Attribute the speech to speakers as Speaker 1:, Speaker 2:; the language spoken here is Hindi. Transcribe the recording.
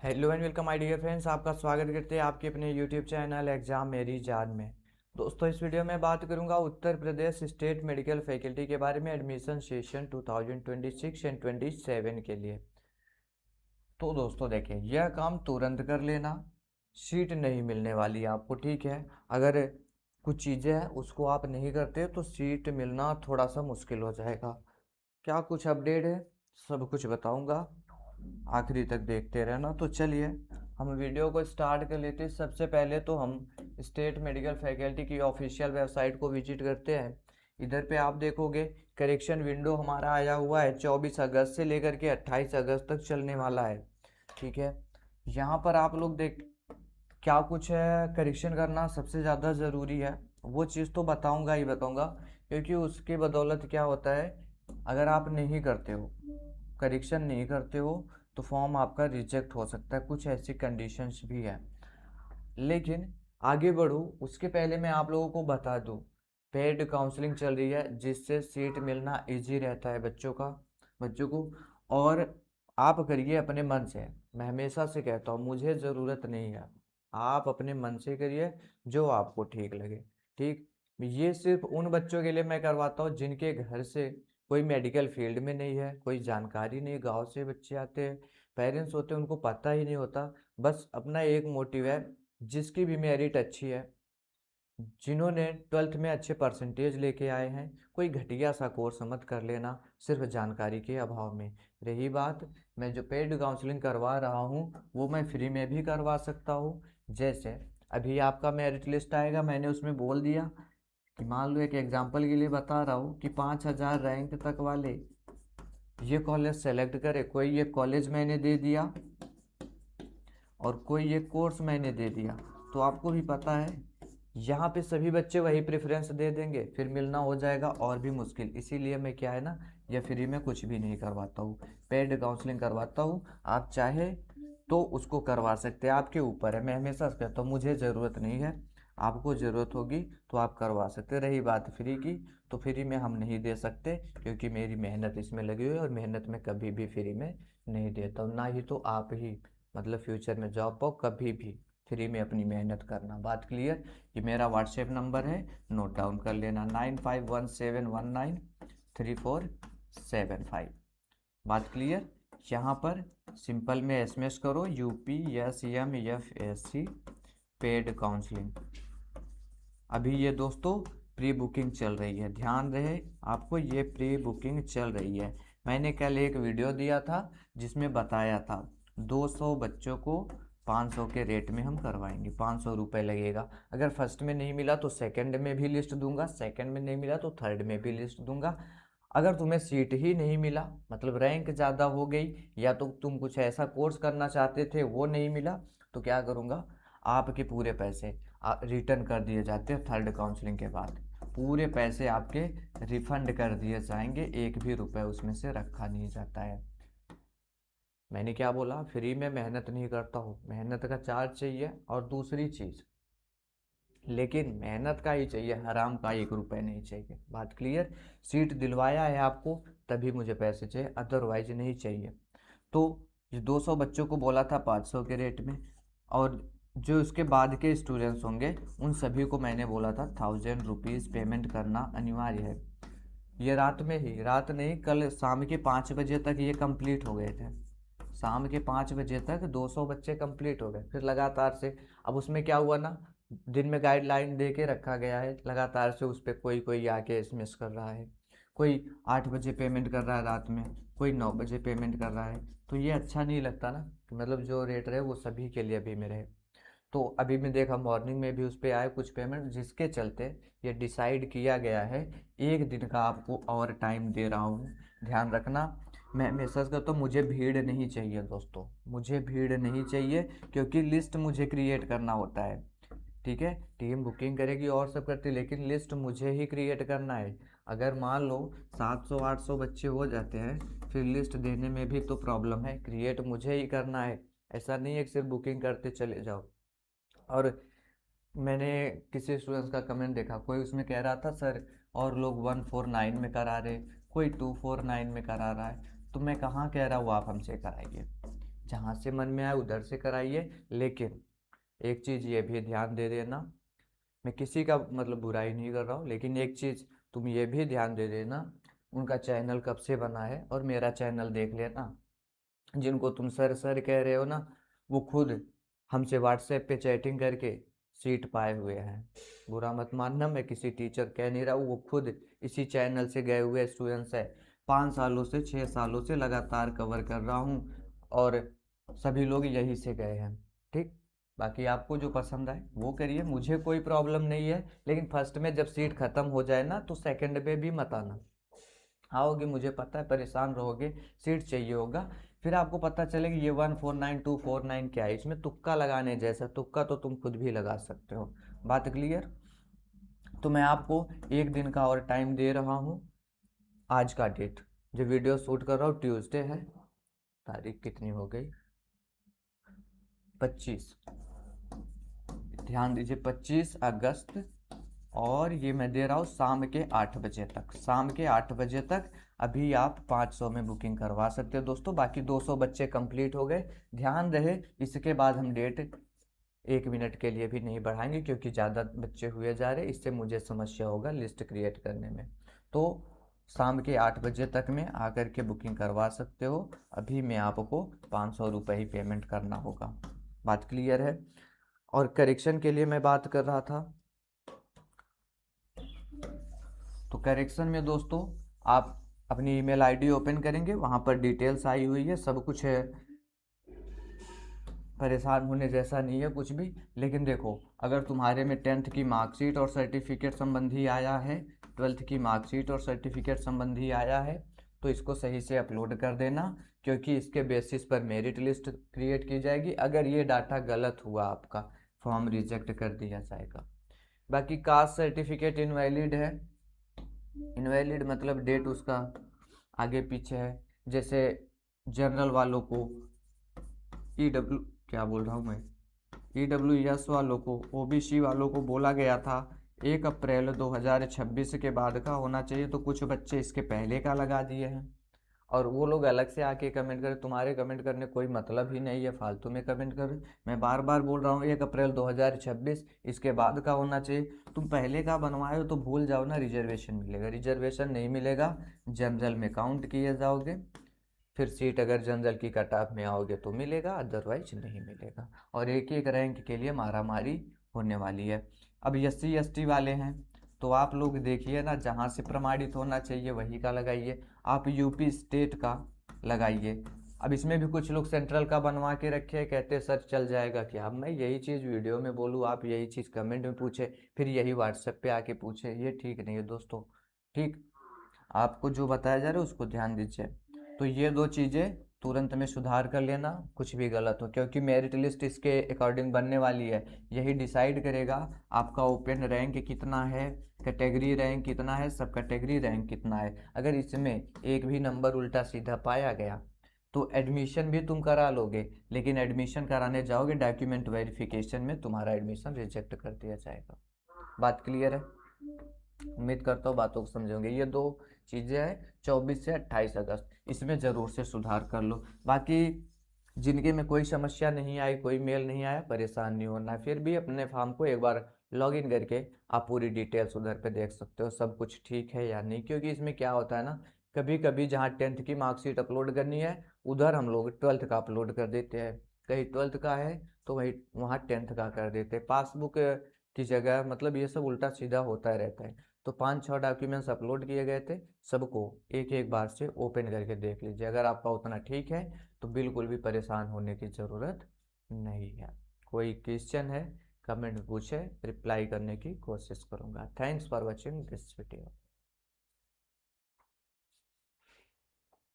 Speaker 1: Hello and welcome my dear friends. आपका स्वागत करते हैं आपके अपने यूट्यूब चैनल एग्जाम मेरी जान में। दोस्तों, इस वीडियो में बात करूंगा Uttar Pradesh state medical faculty के बारे में एडमिशन सेशन 2026 एंड 27 के लिए। तो दोस्तों देखिए, यह काम तुरंत कर लेना, सीट नहीं मिलने वाली आपको, ठीक है। अगर कुछ चीज़ें हैं उसको आप नहीं करते तो सीट मिलना थोड़ा सा मुश्किल हो जाएगा। क्या कुछ अपडेट है सब कुछ बताऊंगा, आखिरी तक देखते रहना। तो चलिए हम वीडियो को स्टार्ट कर लेते हैं। सबसे पहले तो हम स्टेट मेडिकल फैकल्टी की ऑफिशियल वेबसाइट को विजिट करते हैं। इधर पे आप देखोगे करेक्शन विंडो हमारा आया हुआ है 24 अगस्त से लेकर के 28 अगस्त तक चलने वाला है, ठीक है। यहाँ पर आप लोग देख क्या कुछ है करेक्शन करना सबसे ज़्यादा ज़रूरी है, वो चीज़ तो बताऊंगा ही बताऊंगा, क्योंकि उसके बदौलत क्या होता है, अगर आप नहीं करते हो, करेक्शन नहीं करते हो, तो फॉर्म आपका रिजेक्ट हो सकता है। कुछ ऐसी कंडीशंस भी है। लेकिन आगे बढ़ूँ उसके पहले मैं आप लोगों को बता दूँ, पेड काउंसलिंग चल रही है जिससे सीट मिलना इजी रहता है बच्चों को। और आप करिए अपने मन से। मैं हमेशा से कहता हूँ मुझे ज़रूरत नहीं है, आप अपने मन से करिए जो आपको ठीक लगे, ठीक। ये सिर्फ उन बच्चों के लिए मैं करवाता हूँ जिनके घर से कोई मेडिकल फील्ड में नहीं है, कोई जानकारी नहीं। गांव से बच्चे आते हैं, पेरेंट्स होते हैं, उनको पता ही नहीं होता। बस अपना एक मोटिव है, जिसकी भी मेरिट अच्छी है, जिन्होंने 12th में अच्छे परसेंटेज लेके आए हैं, कोई घटिया सा कोर्स मत कर लेना सिर्फ जानकारी के अभाव में। रही बात, मैं जो पेड काउंसलिंग करवा रहा हूँ वो मैं फ्री में भी करवा सकता हूँ। जैसे अभी आपका मेरिट लिस्ट आएगा, मैंने उसमें बोल दिया कि मान लो, एक एग्जांपल के लिए बता रहा हूँ कि 5000 रैंक तक वाले ये कॉलेज सेलेक्ट करे। कोई ये कॉलेज मैंने दे दिया और कोई ये कोर्स मैंने दे दिया, तो आपको भी पता है यहाँ पे सभी बच्चे वही प्रेफरेंस दे देंगे, फिर मिलना हो जाएगा और भी मुश्किल। इसीलिए मैं क्या है ना, ये फ्री में कुछ भी नहीं करवाता हूँ, पेड काउंसलिंग करवाता हूँ। आप चाहे तो उसको करवा सकते हैं, आपके ऊपर है। मैं हमेशा कहता हूँ मुझे ज़रूरत नहीं है, आपको ज़रूरत होगी तो आप करवा सकते। रही बात फ्री की, तो फ्री में हम नहीं दे सकते, क्योंकि मेरी मेहनत इसमें लगी हुई है और मेहनत में कभी भी फ्री में नहीं देता हूँ। ना ही तो आप ही मतलब फ्यूचर में जॉब पाओ, कभी भी फ्री में अपनी मेहनत करना। बात क्लियर। ये मेरा व्हाट्सएप नंबर है, नोट डाउन कर लेना, 9517193475। बात क्लियर। यहाँ पर सिंपल में एसएमएस करो UPSEMFSC पेड काउंसलिंग। अभी ये दोस्तों प्री बुकिंग चल रही है, ध्यान रहे आपको, ये प्री बुकिंग चल रही है। मैंने कल एक वीडियो दिया था जिसमें बताया था 200 बच्चों को 500 के रेट में हम करवाएंगे, 500 रुपये लगेगा। अगर फर्स्ट में नहीं मिला तो सेकंड में भी लिस्ट दूंगा, सेकंड में नहीं मिला तो थर्ड में भी लिस्ट दूंगा। अगर तुम्हें सीट ही नहीं मिला, मतलब रैंक ज़्यादा हो गई, या तो तुम कुछ ऐसा कोर्स करना चाहते थे वो नहीं मिला, तो क्या करूँगा, आपके पूरे पैसे रिटर्न कर दिए जाते हैं। थर्ड काउंसलिंग के बाद पूरे पैसे आपके रिफंड कर दिए जाएंगे, एक भी रुपए उसमें से रखा नहीं जाता है। मैंने क्या बोला, फ्री में मेहनत नहीं करता हूँ, मेहनत का चार्ज चाहिए। और दूसरी चीज़, लेकिन मेहनत का ही चाहिए, हराम का 1 रुपये नहीं चाहिए। बात क्लियर। सीट दिलवाया है आपको तभी मुझे पैसे चाहिए, अदरवाइज नहीं चाहिए। तो ये 200 बच्चों को बोला था 500 के रेट में, और जो उसके बाद के स्टूडेंट्स होंगे उन सभी को मैंने बोला था 1000 रुपीज़ पेमेंट करना अनिवार्य है। ये रात में ही, रात नहीं, कल शाम के 5 बजे तक ये कंप्लीट हो गए थे। शाम के 5 बजे तक 200 बच्चे कंप्लीट हो गए, फिर लगातार से। अब उसमें क्या हुआ ना, दिन में गाइडलाइन दे के रखा गया है, लगातार से उस पर कोई कोई आके एसएमएस कर रहा है, कोई 8 बजे पेमेंट कर रहा है रात में, कोई 9 बजे पेमेंट कर रहा है। तो ये अच्छा नहीं लगता ना, कि मतलब जो रेट रहे वो सभी के लिए भी में रहे। तो अभी मैं देखा मॉर्निंग में भी उस पर आए कुछ पेमेंट, जिसके चलते ये डिसाइड किया गया है 1 दिन का आपको और टाइम दे रहा हूँ। ध्यान रखना। मैं मैसेज करता हूँ, मुझे भीड़ नहीं चाहिए दोस्तों, मुझे भीड़ नहीं चाहिए, क्योंकि लिस्ट मुझे क्रिएट करना होता है, ठीक है। टीम बुकिंग करेगी और सब करती है, लेकिन लिस्ट मुझे ही क्रिएट करना है। अगर मान लो 700-800 बच्चे हो जाते हैं, फिर लिस्ट देने में भी तो प्रॉब्लम है, क्रिएट मुझे ही करना है। ऐसा नहीं है कि सिर्फ बुकिंग करते चले जाओ। और मैंने किसी स्टूडेंट्स का कमेंट देखा, कोई उसमें कह रहा था सर और लोग 149 में करा रहे, कोई 249 में करा रहा है, तो मैं कहाँ कह रहा हूँ आप हमसे कराइए। जहाँ से मन में आए उधर से कराइए। लेकिन एक चीज़ ये भी ध्यान दे देना, मैं किसी का मतलब बुराई नहीं कर रहा हूँ, लेकिन एक चीज़ तुम ये भी ध्यान दे देना, उनका चैनल कब से बना है और मेरा चैनल देख लेना। जिनको तुम सर सर कह रहे हो ना, वो खुद हमसे व्हाट्सएप पे चैटिंग करके सीट पाए हुए हैं। बुरा मत मानना, मैं किसी टीचर कह नहीं रहा हूँ, वो खुद इसी चैनल से गए हुए स्टूडेंट्स हैं। 5 सालों से 6 सालों से लगातार कवर कर रहा हूँ और सभी लोग यहीं से गए हैं। ठीक, बाकी आपको जो पसंद आए वो करिए, मुझे कोई प्रॉब्लम नहीं है। लेकिन फर्स्ट में जब सीट ख़त्म हो जाए ना तो सेकंड में भी मत आना। आओगे मुझे पता है परेशान रहोगे, सीट चाहिए होगा, फिर आपको पता चलेगा ये 149 249 क्या है। इसमें तुक्का लगाने जैसा, तुक्का तो तुम खुद भी लगा सकते हो। बात क्लियर? तो मैं आपको एक दिन का और टाइम दे रहा हूँ। आज का डेट जो वीडियो शूट कर रहा हूँ ट्यूसडे है, तारीख कितनी हो गई, 25, ध्यान दीजिए 25 अगस्त। और ये मैं दे रहा हूँ शाम के 8 बजे तक, शाम के 8 बजे तक अभी आप 500 में बुकिंग करवा सकते हो दोस्तों। बाकी 200 बच्चे कंप्लीट हो गए। ध्यान रहे इसके बाद हम डेट 1 मिनट के लिए भी नहीं बढ़ाएंगे, क्योंकि ज़्यादा बच्चे हुए जा रहे, इससे मुझे समस्या होगा लिस्ट क्रिएट करने में। तो शाम के 8 बजे तक में आकर के बुकिंग करवा सकते हो। अभी मैं आपको 500 रुपये ही पेमेंट करना होगा। बात क्लियर है? और करेक्शन के लिए मैं बात कर रहा था, तो करेक्शन में दोस्तों आप अपनी ईमेल आईडी ओपन करेंगे, वहाँ पर डिटेल्स आई हुई है, सब कुछ है, परेशान होने जैसा नहीं है कुछ भी। लेकिन देखो, अगर तुम्हारे में 10th की मार्कशीट और सर्टिफिकेट संबंधी आया है, 12th की मार्कशीट और सर्टिफिकेट संबंधी आया है, तो इसको सही से अपलोड कर देना, क्योंकि इसके बेसिस पर मेरिट लिस्ट क्रिएट की जाएगी। अगर ये डाटा गलत हुआ आपका, फॉर्म रिजेक्ट कर दिया जाएगा। बाकी कास्ट सर्टिफिकेट इनवैलिड है, इनवैलिड मतलब डेट उसका आगे पीछे है। जैसे जनरल वालों को, ईडब्ल्यू, क्या बोल रहा हूँ मैं, ईडब्ल्यूएस वालों को, ओबीसी वालों को बोला गया था 1 अप्रैल 2026 के बाद का होना चाहिए, तो कुछ बच्चे इसके पहले का लगा दिए हैं। और वो लोग अलग से आके कमेंट करें, तुम्हारे कमेंट करने कोई मतलब ही नहीं है, फालतू में कमेंट कर। मैं बार बार बोल रहा हूँ 1 अप्रैल 2026 इसके बाद का होना चाहिए। तुम पहले का बनवाए हो तो भूल जाओ ना, रिजर्वेशन मिलेगा, रिजर्वेशन नहीं मिलेगा, जनरल में काउंट किए जाओगे। फिर सीट अगर जनरल की कट ऑफ में आओगे तो मिलेगा, अदरवाइज नहीं मिलेगा। और एक एक रैंक के लिए मारामारी होने वाली है। अब SC ST वाले हैं, तो आप लोग देखिए ना, जहाँ से प्रमाणित होना चाहिए वही का लगाइए। आप यूपी स्टेट का लगाइए। अब इसमें भी कुछ लोग सेंट्रल का बनवा के रखे हैं, कहते हैं सर चल जाएगा क्या। अब मैं यही चीज़ वीडियो में बोलूँ, आप यही चीज़ कमेंट में पूछे, फिर यही व्हाट्सएप पे आके पूछे, ये ठीक नहीं है दोस्तों। ठीक, आपको जो बताया जा रहा है उसको ध्यान दीजिए। तो ये दो चीज़ें तुरंत में सुधार कर लेना, कुछ भी गलत हो, क्योंकि मेरिट लिस्ट इसके अकॉर्डिंग बनने वाली है। यही डिसाइड करेगा आपका ओपन रैंक कितना है, कैटेगरी रैंक कितना है, सब कैटेगरी रैंक कितना है। अगर इसमें एक भी नंबर उल्टा सीधा पाया गया तो एडमिशन भी तुम करा लोगे, लेकिन एडमिशन कराने जाओगे डॉक्यूमेंट वेरिफिकेशन में तुम्हारा एडमिशन रिजेक्ट कर दिया जाएगा। बात क्लियर है? उम्मीद करता हूँ बातों को समझोगे। ये दो चीज़ें हैं 24 से 28 अगस्त, इसमें ज़रूर से सुधार कर लो। बाकी जिनके में कोई समस्या नहीं आई, कोई मेल नहीं आया, परेशान नहीं होना। फिर भी अपने फॉर्म को एक बार लॉगिन करके आप पूरी डिटेल्स उधर पे देख सकते हो, सब कुछ ठीक है या नहीं। क्योंकि इसमें क्या होता है ना, कभी कभी जहाँ 10th की मार्कशीट अपलोड करनी है उधर हम लोग 12th का अपलोड कर देते हैं, कहीं 12th का है तो वही वहाँ 10th का कर देते हैं, पासबुक की जगह। मतलब ये सब उल्टा सीधा होता रहता है। तो 5-6 डॉक्यूमेंट्स अपलोड किए गए थे, सबको एक एक बार से ओपन करके देख लीजिए। अगर आपका उतना ठीक है तो बिल्कुल भी परेशान होने की ज़रूरत नहीं है। कोई क्वेश्चन है कमेंट में पूछे, रिप्लाई करने की कोशिश करूँगा। Thanks for watching this video.